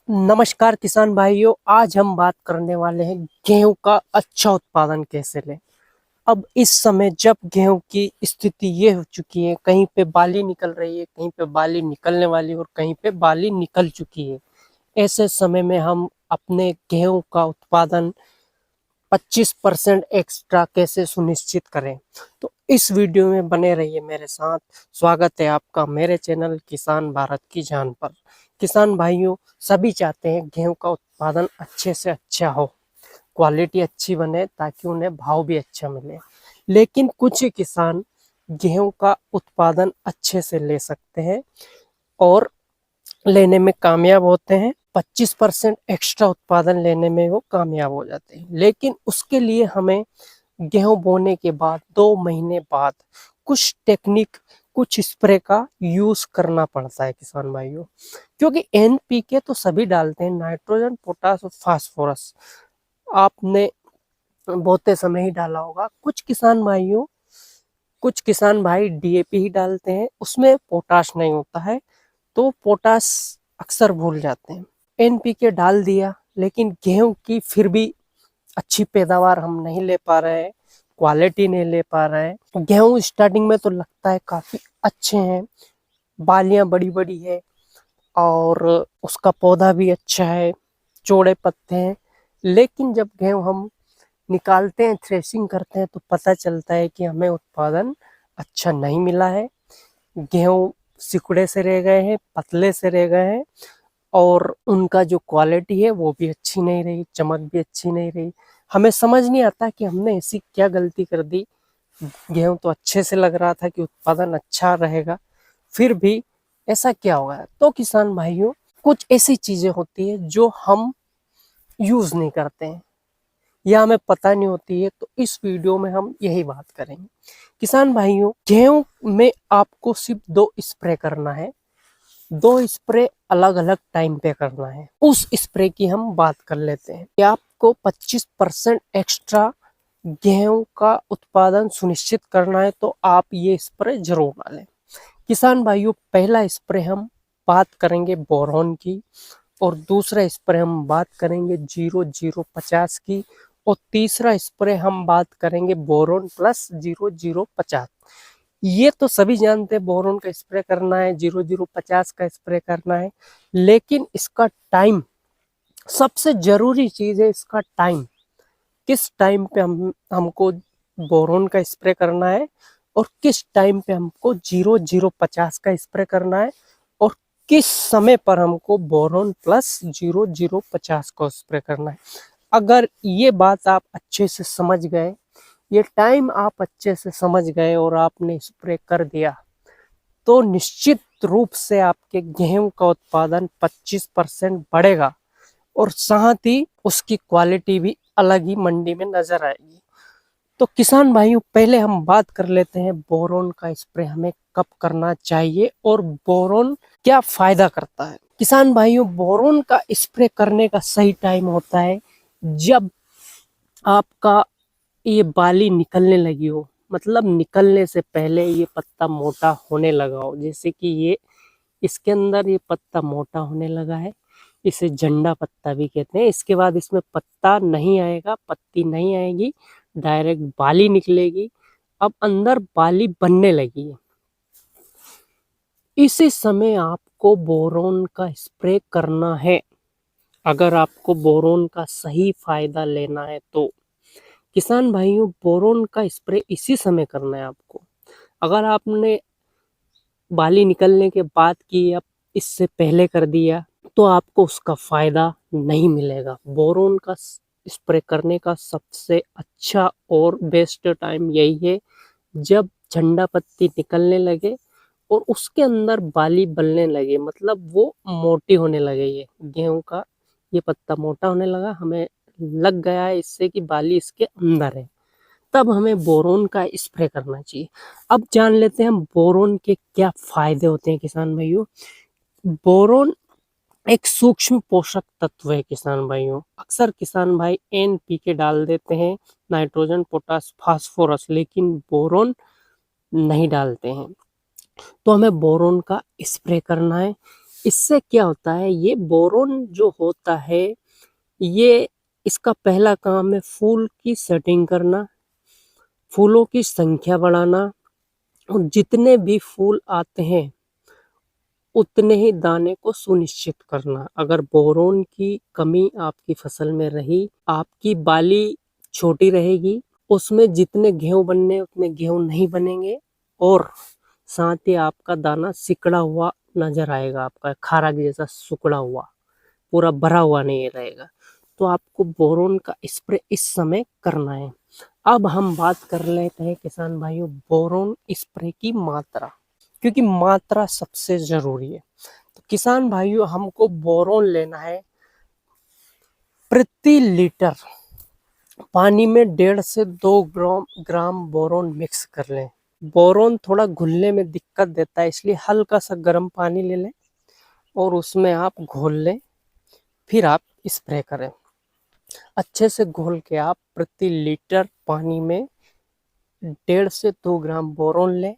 नमस्कार किसान भाइयों, आज हम बात करने वाले हैं गेहूं का अच्छा उत्पादन कैसे लें। अब इस समय जब गेहूं की स्थिति ये हो चुकी है, कहीं पे बाली निकल रही है, कहीं पे बाली निकलने वाली और कहीं पे बाली निकल चुकी है। ऐसे समय में हम अपने गेहूं का उत्पादन 25% एक्स्ट्रा कैसे सुनिश्चित करें, तो इस वीडियो में बने रहिए मेरे साथ। स्वागत है आपका मेरे चैनल किसान भारत की जान पर। किसान भाइयों, सभी चाहते हैं गेहूं का उत्पादन अच्छे से अच्छा हो, क्वालिटी अच्छी बने ताकि उन्हें भाव भी अच्छा मिले। लेकिन कुछ ही किसान गेहूं का उत्पादन अच्छे से ले सकते हैं और लेने में कामयाब होते हैं। 25% एक्स्ट्रा उत्पादन लेने में वो कामयाब हो जाते हैं। लेकिन उसके लिए हमें गेहूं बोने के बाद 2 महीने बाद कुछ टेक्निक, कुछ स्प्रे का यूज करना पड़ता है किसान भाइयों। क्योंकि एनपीके तो सभी डालते हैं, नाइट्रोजन, पोटास और फास्फोरस आपने बोते समय ही डाला होगा। कुछ किसान भाई डीएपी ही डालते हैं, उसमें पोटाश नहीं होता है, तो पोटाश अक्सर भूल जाते हैं। एनपीके डाल दिया, लेकिन गेहूं की फिर भी अच्छी पैदावार हम नहीं ले पा रहे हैं, क्वालिटी नहीं ले पा रहे हैं। गेहूं स्टार्टिंग में तो लगता है काफी अच्छे हैं, बालियां बड़ी बड़ी है और उसका पौधा भी अच्छा है, चौड़े पत्ते हैं। लेकिन जब गेहूं हम निकालते हैं, थ्रेसिंग करते हैं, तो पता चलता है कि हमें उत्पादन अच्छा नहीं मिला है। गेहूं सिकुड़े से रह गए हैं, पतले से रह गए हैं और उनका जो क्वालिटी है वो भी अच्छी नहीं रही, चमक भी अच्छी नहीं रही। हमें समझ नहीं आता कि हमने ऐसी क्या गलती कर दी। गेहूं तो अच्छे से लग रहा था कि उत्पादन अच्छा रहेगा, फिर भी ऐसा क्या हो गया। तो किसान भाइयों, कुछ ऐसी चीजें होती है जो हम यूज नहीं करते हैं या हमें पता नहीं होती है, तो इस वीडियो में हम यही बात करेंगे। किसान भाइयों, गेहूं में आपको सिर्फ 2 स्प्रे करना है, 2 स्प्रे अलग अलग टाइम पे करना है। उस स्प्रे की हम बात कर लेते हैं कि आपको 25% एक्स्ट्रा गेहूं का उत्पादन सुनिश्चित करना है, तो आप ये स्प्रे जरूर डालें। किसान भाइयों, पहला स्प्रे हम बात करेंगे बोरॉन की और दूसरा स्प्रे हम बात करेंगे 0050 की और तीसरा स्प्रे हम बात करेंगे बोरॉन प्लस 0050। ये तो सभी जानते हैं, बोरॉन का स्प्रे करना है, 0050 का स्प्रे करना है, लेकिन इसका टाइम सबसे जरूरी चीज है। इसका टाइम, किस टाइम पे हमको बोरॉन का स्प्रे करना है और किस टाइम पे हमको 0050 का स्प्रे करना है और किस समय पर हमको बोरॉन प्लस 0050 का स्प्रे करना है। अगर ये बात आप अच्छे से समझ गए, ये टाइम आप अच्छे से समझ गए और आपने स्प्रे कर दिया, तो निश्चित रूप से आपके गेहूं का उत्पादन 25% बढ़ेगा और साथ ही उसकी क्वालिटी भी अलग ही मंडी में नजर आएगी। तो किसान भाइयों, पहले हम बात कर लेते हैं बोरॉन का स्प्रे हमें कब करना चाहिए और बोरॉन क्या फायदा करता है। किसान भाइयों, बोरॉन का स्प्रे करने का सही टाइम होता है जब आपका ये बाली निकलने लगी हो, मतलब निकलने से पहले ये पत्ता मोटा होने लगा हो। जैसे कि ये इसके अंदर ये पत्ता मोटा होने लगा है, इसे झंडा पत्ता भी कहते हैं। इसके बाद इसमें पत्ता नहीं आएगा, पत्ती नहीं आएगी, डायरेक्ट बाली निकलेगी। अब अंदर बाली बनने लगी है, इसी समय आपको बोरॉन का स्प्रे करना है। अगर आपको बोरॉन का सही फायदा लेना है तो किसान भाइयों, बोरॉन का स्प्रे इसी समय करना है आपको। अगर आपने बाली निकलने के बाद की या इससे पहले कर दिया, तो आपको उसका फायदा नहीं मिलेगा। बोरॉन का स्प्रे करने का सबसे अच्छा और बेस्ट टाइम यही है जब झंडा पत्ती निकलने लगे और उसके अंदर बाली बनने लगे, मतलब वो मोटी होने लगे। ये गेहूं का ये पत्ता मोटा होने लगा, हमें लग गया है इससे कि बाली इसके अंदर है, तब हमें बोरॉन का स्प्रे करना चाहिए। अब जान लेते हैं हम बोरॉन के क्या फायदे होते हैं किसान भाइयों। बोरॉन एक सूक्ष्म पोषक तत्व है किसान भाइयों। अक्सर किसान भाई एनपीके डाल देते हैं, नाइट्रोजन, पोटास, फास्फोरस, लेकिन बोरॉन नहीं डालते हैं। तो हमें बोरॉन का स्प्रे करना है। इससे क्या होता है, ये बोरोन जो होता है ये इसका पहला काम है फूल की सेटिंग करना, फूलों की संख्या बढ़ाना, और जितने भी फूल आते हैं उतने ही दाने को सुनिश्चित करना। अगर बोरोन की कमी आपकी फसल में रही, आपकी बाली छोटी रहेगी, उसमें जितने गेहूं बनने उतने गेहूं नहीं बनेंगे, और साथ ही आपका दाना सिकड़ा हुआ नजर आएगा, आपका खाराक जैसा सुकड़ा हुआ, पूरा भरा हुआ नहीं रहेगा। तो आपको बोरोन का स्प्रे इस समय करना है। अब हम बात कर लेते हैं किसान भाइयों बोरोन स्प्रे की मात्रा, क्योंकि मात्रा सबसे जरूरी है। तो किसान भाइयों हमको बोरोन लेना है प्रति लीटर पानी में 1.5 से 2 ग्राम बोरोन मिक्स कर लें। बोरोन थोड़ा घुलने में दिक्कत देता है, इसलिए हल्का सा गर्म पानी ले लें और उसमें आप घोल लें, फिर आप स्प्रे करें। अच्छे से घोल के आप प्रति लीटर पानी में 1.5 से 2 ग्राम बोरोन लें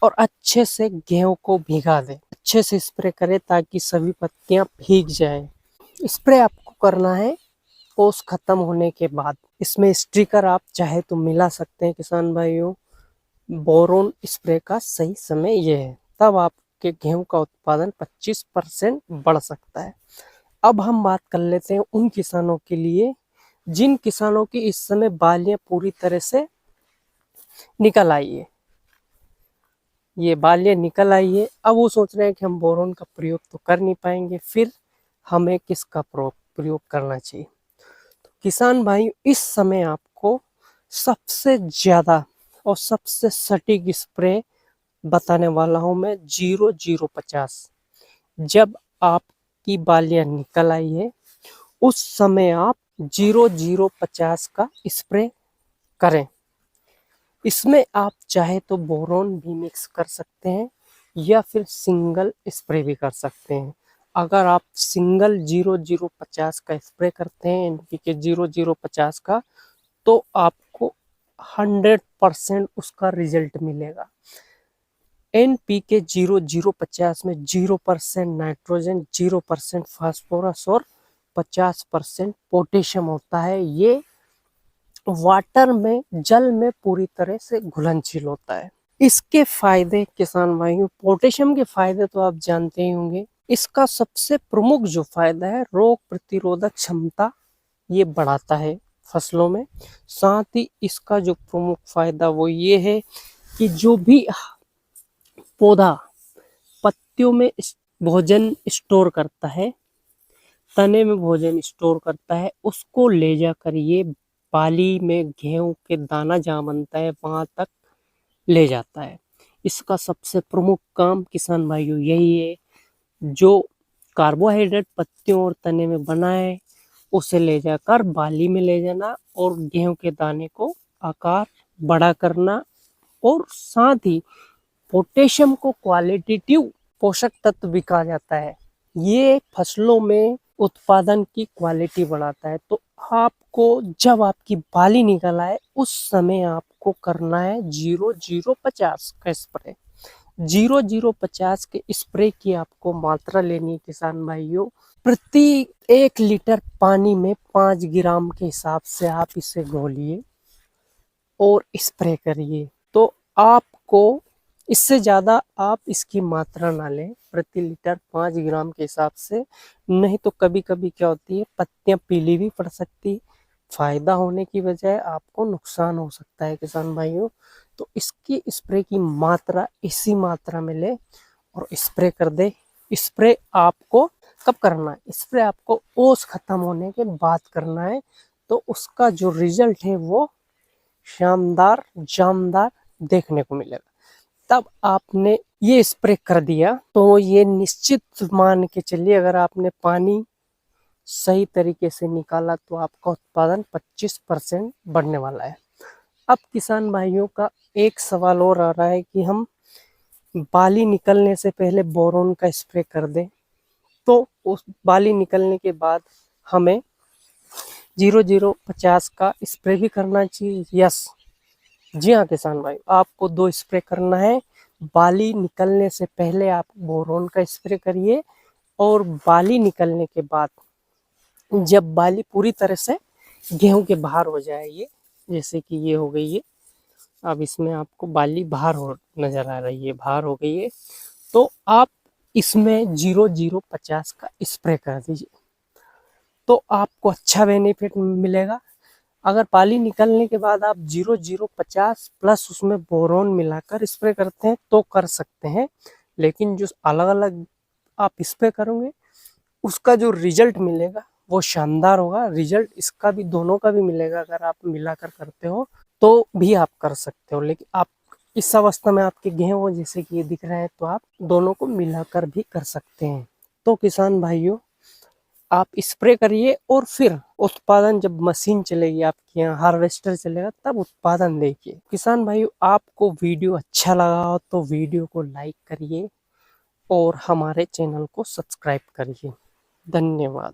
और अच्छे से गेहूं को भिगा दें। अच्छे से स्प्रे करें ताकि सभी पत्तियां भीग जाएं। स्प्रे आपको करना है ओस खत्म होने के बाद। इसमें स्टिकर आप चाहे तो मिला सकते हैं किसान भाइयों। बोरोन स्प्रे का सही समय यह है, तब आपके गेहूं का उत्पादन 25% बढ़ सकता है। अब हम बात कर लेते हैं उन किसानों के लिए जिन किसानों की इस समय बालियां पूरी तरह से निकल आई है। ये बालियां निकल आई है, अब वो सोच रहे हैं कि हम बोरोन का प्रयोग तो कर नहीं पाएंगे, फिर हमें किसका प्रयोग करना चाहिए। तो किसान भाई इस समय आपको सबसे ज्यादा और सबसे सटीक स्प्रे बताने वाला हूं मैं 0050। जब आपकी बालियां निकल आई है उस समय आप 0050 का स्प्रे करें। इसमें आप चाहे तो बोरोन भी मिक्स कर सकते हैं या फिर सिंगल स्प्रे भी कर सकते हैं। अगर आप सिंगल 0050 का स्प्रे करते हैं एनपीके 0050 का, तो आपको 100% उसका रिजल्ट मिलेगा। एनपीके 0050 में 0% नाइट्रोजन, 0% फास्फोरस और 50% पोटेशियम होता है। ये वाटर में, जल में पूरी तरह से घुलनशील होता है। इसके फायदे किसान भाइयों, पोटेशियम के फायदे तो आप जानते ही होंगे। इसका सबसे प्रमुख जो फायदा है, रोग प्रतिरोधक क्षमता ये बढ़ाता है फसलों में। साथ ही इसका जो प्रमुख फायदा वो ये है कि जो भी पौधा पत्तियों में भोजन स्टोर करता है, तने में भोजन स्टोर करता है, उसको ले जाकर ये बाली में गेहूं के दाना जहाँ बनता है वहां तक ले जाता है। इसका सबसे प्रमुख काम किसान भाइयों यही है, जो कार्बोहाइड्रेट पत्तियों और तने में बना है उसे ले जाकर बाली में ले जाना और गेहूं के दाने को आकार बड़ा करना, और साथ ही पोटेशियम को क्वालिटेटिव पोषक तत्व भी कहा जाता है। ये फसलों में उत्पादन की क्वालिटी बढ़ाता है। तो आपको जब आपकी बाली निकल आए उस समय आपको करना है 0050 का स्प्रे। 0050 के स्प्रे की आपको मात्रा लेनी है किसान भाइयों। प्रति 1 लीटर पानी में 5 ग्राम के हिसाब से आप इसे घोलिए और स्प्रे करिए। तो आपको इससे ज़्यादा आप इसकी मात्रा ना लें, प्रति लीटर 5 ग्राम के हिसाब से, नहीं तो कभी कभी क्या होती है पत्तियां पीली भी पड़ सकती है। फायदा होने की बजाय आपको नुकसान हो सकता है किसान भाइयों। तो इसकी स्प्रे की मात्रा इसी मात्रा में ले और स्प्रे कर दे। स्प्रे आपको कब करना है? स्प्रे आपको ओस खत्म होने के बाद करना है। तो उसका जो रिजल्ट है वो शानदार जानदार देखने को मिलेगा। तब आपने ये स्प्रे कर दिया तो ये निश्चित मान के चलिए, अगर आपने पानी सही तरीके से निकाला तो आपका उत्पादन 25% बढ़ने वाला है। अब किसान भाइयों का एक सवाल और आ रहा है कि हम बाली निकलने से पहले बोरोन का स्प्रे कर दें, तो उस बाली निकलने के बाद हमें 0050 का स्प्रे भी करना चाहिए। यस, जी हाँ किसान भाई, आपको 2 स्प्रे करना है। बाली निकलने से पहले आप बोरोन का स्प्रे करिए, और बाली निकलने के बाद जब बाली पूरी तरह से गेहूं के बाहर हो जाए, ये जैसे कि ये हो गई है, अब इसमें आपको बाली बाहर हो नजर आ रही है, बाहर हो गई है, तो आप इसमें 0050 का स्प्रे कर दीजिए, तो आपको अच्छा बेनिफिट मिलेगा। अगर बाली निकलने के बाद आप 0050 प्लस उसमें बोरोन मिलाकर स्प्रे करते हैं तो कर सकते हैं, लेकिन जो अलग अलग आप स्प्रे करोगे उसका जो रिजल्ट मिलेगा वो शानदार होगा। रिजल्ट इसका भी, दोनों का भी मिलेगा। अगर आप मिलाकर करते हो तो भी आप कर सकते हो, लेकिन आप इस अवस्था में आपके गेहूं जैसे कि ये दिख रहे हैं, तो आप दोनों को मिलाकर भी कर सकते हैं। तो किसान भाइयों, आप स्प्रे करिए, और फिर उत्पादन जब मशीन चलेगी आपके यहाँ, हार्वेस्टर चलेगा, तब उत्पादन देखिए। किसान भाइयों, आपको वीडियो अच्छा लगा हो तो वीडियो को लाइक करिए और हमारे चैनल को सब्सक्राइब करिए। धन्यवाद।